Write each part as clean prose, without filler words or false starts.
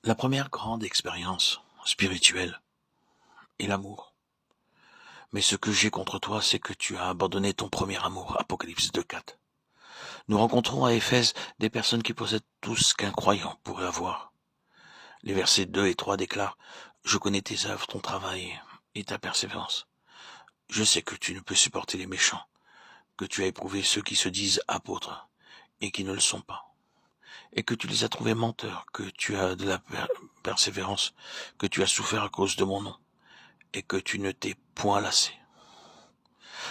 La première grande expérience spirituelle est l'amour. Mais ce que j'ai contre toi, c'est que tu as abandonné ton premier amour. Apocalypse 2:4. Nous rencontrons à Éphèse des personnes qui possèdent tout ce qu'un croyant pourrait avoir. Les versets 2 et 3 déclarent: Je connais tes œuvres, ton travail et ta persévérance. Je sais que tu ne peux supporter les méchants, que tu as éprouvé ceux qui se disent apôtres et qui ne le sont pas, et que tu les as trouvés menteurs, que tu as de la persévérance, que tu as souffert à cause de mon nom, et que tu ne t'es point lassé.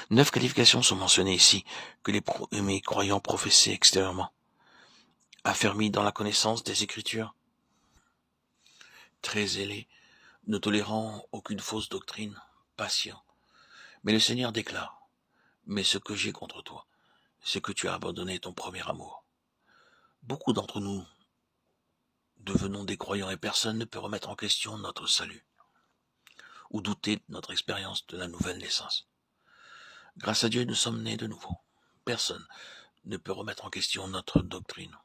9 qualifications sont mentionnées ici que les premiers croyants professaient extérieurement. Affermis dans la connaissance des Écritures, très zélés, ne tolérant aucune fausse doctrine, patients. Mais le Seigneur déclare: Mais ce que j'ai contre toi, c'est que tu as abandonné ton premier amour. Beaucoup d'entre nous devenons des croyants et personne ne peut remettre en question notre salut ou douter de notre expérience de la nouvelle naissance. Grâce à Dieu, nous sommes nés de nouveau. Personne ne peut remettre en question notre doctrine.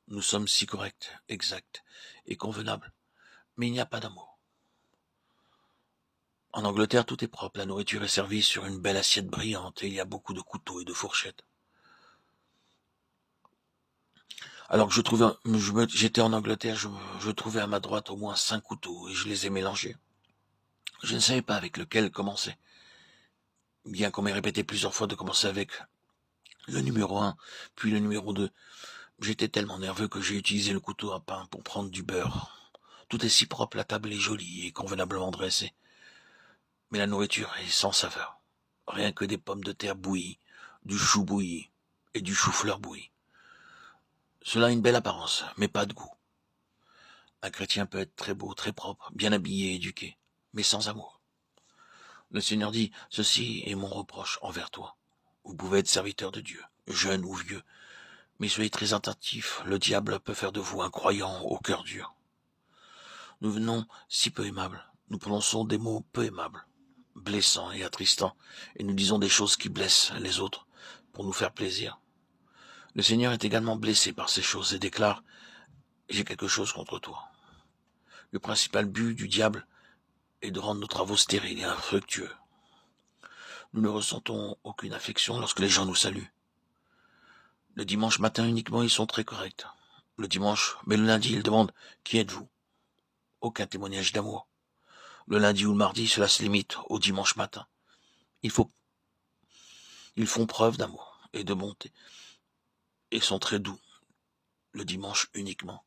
Nous sommes si corrects, exacts et convenables, mais il n'y a pas d'amour. En Angleterre, tout est propre, la nourriture est servie sur une belle assiette brillante et il y a beaucoup de couteaux et de fourchettes. Alors que j'étais en Angleterre, je trouvais à ma droite au moins 5 couteaux et je les ai mélangés. Je ne savais pas avec lequel commencer, bien qu'on m'ait répété plusieurs fois de commencer avec le numéro 1, puis le numéro 2. J'étais tellement nerveux que j'ai utilisé le couteau à pain pour prendre du beurre. Tout est si propre, la table est jolie et convenablement dressée. Mais la nourriture est sans saveur. Rien que des pommes de terre bouillies, du chou bouilli et du chou-fleur bouilli. Cela a une belle apparence, mais pas de goût. Un chrétien peut être très beau, très propre, bien habillé, éduqué, mais sans amour. Le Seigneur dit: Ceci est mon reproche envers toi. Vous pouvez être serviteur de Dieu, jeune ou vieux, mais soyez très attentifs, le diable peut faire de vous un croyant au cœur dur. Nous venons si peu aimables, nous prononçons des mots peu aimables, blessants et attristants, et nous disons des choses qui blessent les autres pour nous faire plaisir. Le Seigneur est également blessé par ces choses et déclare: J'ai quelque chose contre toi. Le principal but du diable est de rendre nos travaux stériles et infructueux. Nous ne ressentons aucune affection lorsque les gens nous saluent. Le dimanche matin uniquement, ils sont très corrects. Le dimanche, mais le lundi, ils demandent: Qui êtes-vous? Aucun témoignage d'amour. Le lundi ou le mardi, cela se limite au dimanche matin. Ils font preuve d'amour et de bonté et sont très doux le dimanche uniquement.